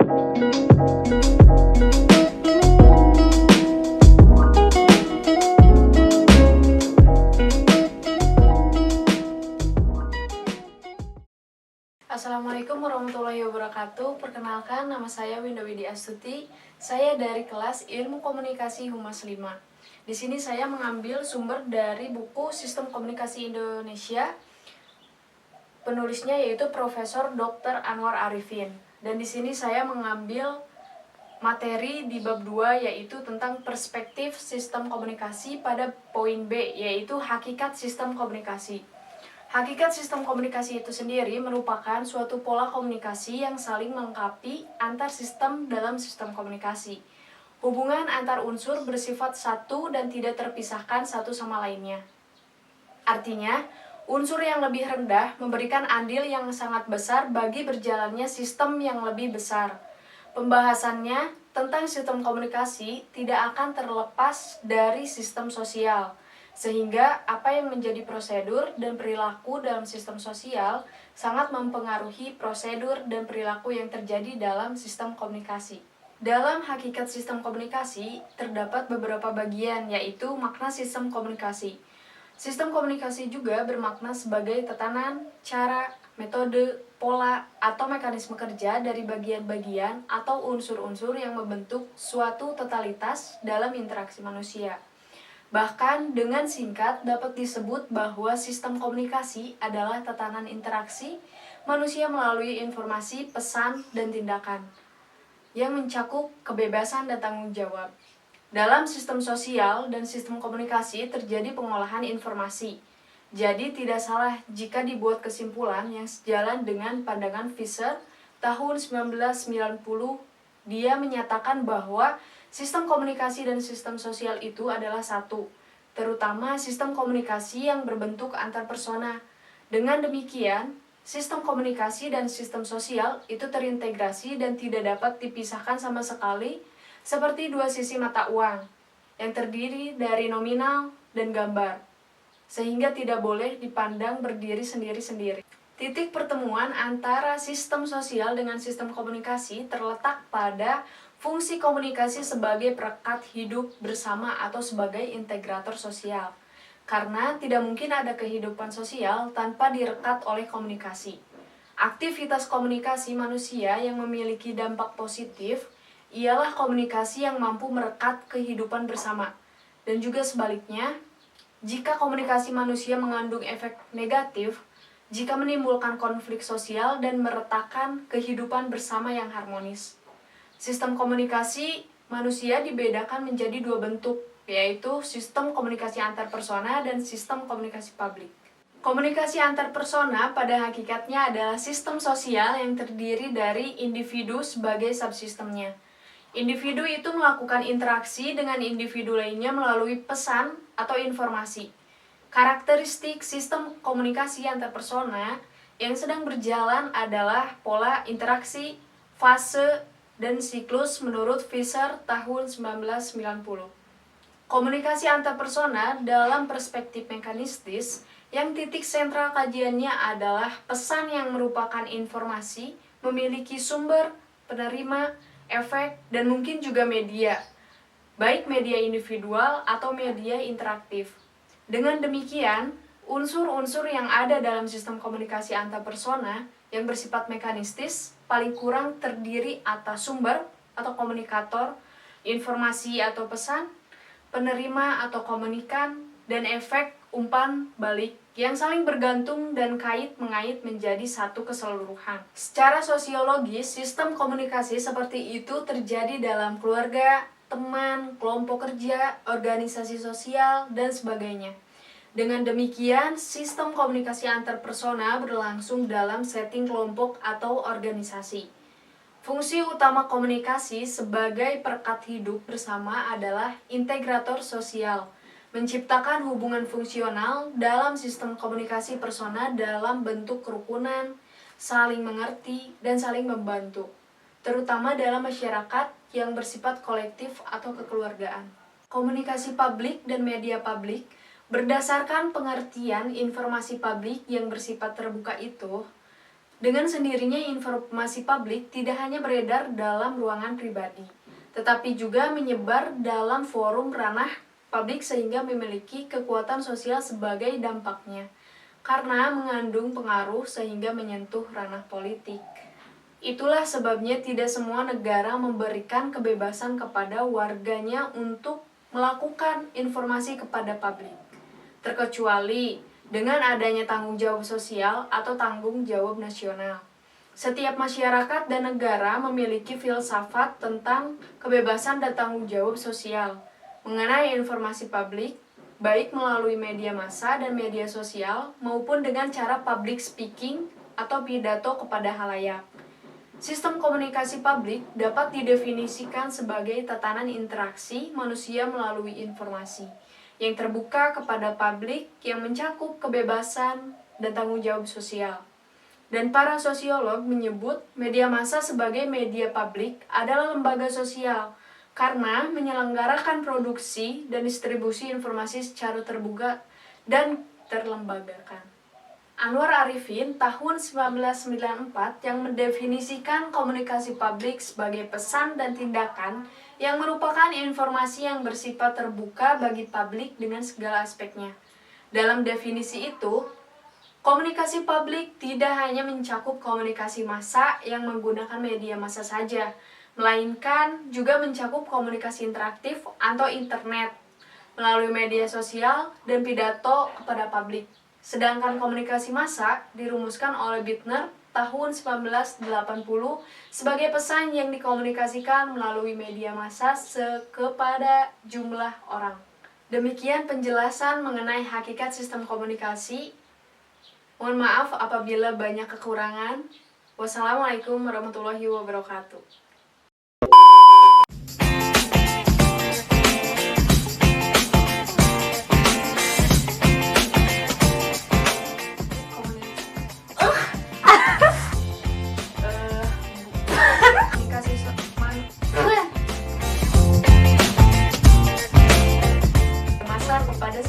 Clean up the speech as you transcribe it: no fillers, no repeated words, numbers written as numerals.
Assalamualaikum warahmatullahi wabarakatuh. Perkenalkan, nama saya Winda Widi Astuti. Saya dari kelas Ilmu Komunikasi Humas 5. Di sini saya mengambil sumber dari buku Sistem Komunikasi Indonesia. Penulisnya yaitu Profesor Dr. Anwar Arifin. Dan di sini saya mengambil materi di bab 2 yaitu tentang perspektif sistem komunikasi pada poin B, yaitu hakikat sistem komunikasi. Hakikat sistem komunikasi itu sendiri merupakan suatu pola komunikasi yang saling melengkapi antar sistem dalam sistem komunikasi. Hubungan antar unsur bersifat satu dan tidak terpisahkan satu sama lainnya. Artinya, unsur yang lebih rendah memberikan andil yang sangat besar bagi berjalannya sistem yang lebih besar. Pembahasannya tentang sistem komunikasi tidak akan terlepas dari sistem sosial. Sehingga apa yang menjadi prosedur dan perilaku dalam sistem sosial sangat mempengaruhi prosedur dan perilaku yang terjadi dalam sistem komunikasi. Dalam hakikat sistem komunikasi, terdapat beberapa bagian, yaitu makna sistem komunikasi. Sistem komunikasi juga bermakna sebagai tatanan, cara, metode, pola, atau mekanisme kerja dari bagian-bagian atau unsur-unsur yang membentuk suatu totalitas dalam interaksi manusia. Bahkan dengan singkat dapat disebut bahwa sistem komunikasi adalah tatanan interaksi manusia melalui informasi, pesan, dan tindakan yang mencakup kebebasan dan tanggung jawab. Dalam sistem sosial dan sistem komunikasi terjadi pengolahan informasi. Jadi tidak salah jika dibuat kesimpulan yang sejalan dengan pandangan Fisher tahun 1990. Dia menyatakan bahwa sistem komunikasi dan sistem sosial itu adalah satu, terutama sistem komunikasi yang berbentuk antar persona. Dengan demikian, sistem komunikasi dan sistem sosial itu terintegrasi dan tidak dapat dipisahkan sama sekali, seperti dua sisi mata uang yang terdiri dari nominal dan gambar, sehingga tidak boleh dipandang berdiri sendiri-sendiri. Titik pertemuan antara sistem sosial dengan sistem komunikasi terletak pada fungsi komunikasi sebagai perekat hidup bersama atau sebagai integrator sosial. Karena tidak mungkin ada kehidupan sosial tanpa direkat oleh komunikasi. Aktivitas komunikasi manusia yang memiliki dampak positif ialah komunikasi yang mampu merekat kehidupan bersama. Dan juga sebaliknya, jika komunikasi manusia mengandung efek negatif, jika menimbulkan konflik sosial dan meretakkan kehidupan bersama yang harmonis. Sistem komunikasi manusia dibedakan menjadi dua bentuk, yaitu sistem komunikasi antar persona dan sistem komunikasi publik. Komunikasi antar persona pada hakikatnya adalah sistem sosial yang terdiri dari individu sebagai subsistemnya. Individu itu melakukan interaksi dengan individu lainnya melalui pesan atau informasi. Karakteristik sistem komunikasi antar persona yang sedang berjalan adalah pola interaksi, fase, dan siklus menurut Fisher tahun 1990. Komunikasi antar persona dalam perspektif mekanistis yang titik sentral kajiannya adalah pesan yang merupakan informasi, memiliki sumber, penerima, efek, dan mungkin juga media, baik media individual atau media interaktif. Dengan demikian, unsur-unsur yang ada dalam sistem komunikasi antar persona yang bersifat mekanistis paling kurang terdiri atas sumber atau komunikator, informasi atau pesan, penerima atau komunikan, dan efek umpan balik yang saling bergantung dan kait-mengait menjadi satu keseluruhan. Secara sosiologis, sistem komunikasi seperti itu terjadi dalam keluarga, teman, kelompok kerja, organisasi sosial, dan sebagainya. Dengan demikian, sistem komunikasi antar persona berlangsung dalam setting kelompok atau organisasi. Fungsi utama komunikasi sebagai perekat hidup bersama adalah integrator sosial, menciptakan hubungan fungsional dalam sistem komunikasi persona dalam bentuk kerukunan, saling mengerti, dan saling membantu, terutama dalam masyarakat yang bersifat kolektif atau kekeluargaan. Komunikasi publik dan media publik berdasarkan pengertian informasi publik yang bersifat terbuka itu Dengan sendirinya informasi publik tidak hanya beredar dalam ruangan pribadi, tetapi juga menyebar dalam forum ranah publik sehingga memiliki kekuatan sosial sebagai dampaknya, karena mengandung pengaruh sehingga menyentuh ranah politik. Itulah sebabnya tidak semua negara memberikan kebebasan kepada warganya untuk melakukan informasi kepada publik, terkecuali dengan adanya tanggung jawab sosial atau tanggung jawab nasional. Setiap masyarakat dan negara memiliki filsafat tentang kebebasan dan tanggung jawab sosial mengenai informasi publik, baik melalui media massa dan media sosial maupun dengan cara public speaking atau pidato kepada halayak. Sistem komunikasi publik dapat didefinisikan sebagai tatanan interaksi manusia melalui informasi yang terbuka kepada publik yang mencakup kebebasan dan tanggung jawab sosial. Dan para sosiolog menyebut media massa sebagai media publik adalah lembaga sosial karena menyelenggarakan produksi dan distribusi informasi secara terbuka dan terlembagakan. Anwar Arifin tahun 1994 yang mendefinisikan komunikasi publik sebagai pesan dan tindakan yang merupakan informasi yang bersifat terbuka bagi publik dengan segala aspeknya. Dalam definisi itu, komunikasi publik tidak hanya mencakup komunikasi massa yang menggunakan media massa saja, melainkan juga mencakup komunikasi interaktif atau internet melalui media sosial dan pidato kepada publik. Sedangkan komunikasi massa dirumuskan oleh Bittner tahun 1980 sebagai pesan yang dikomunikasikan melalui media massa kepada jumlah orang. Demikian penjelasan mengenai hakikat sistem komunikasi. Mohon maaf apabila banyak kekurangan. Wassalamualaikum warahmatullahi wabarakatuh. Masa kepada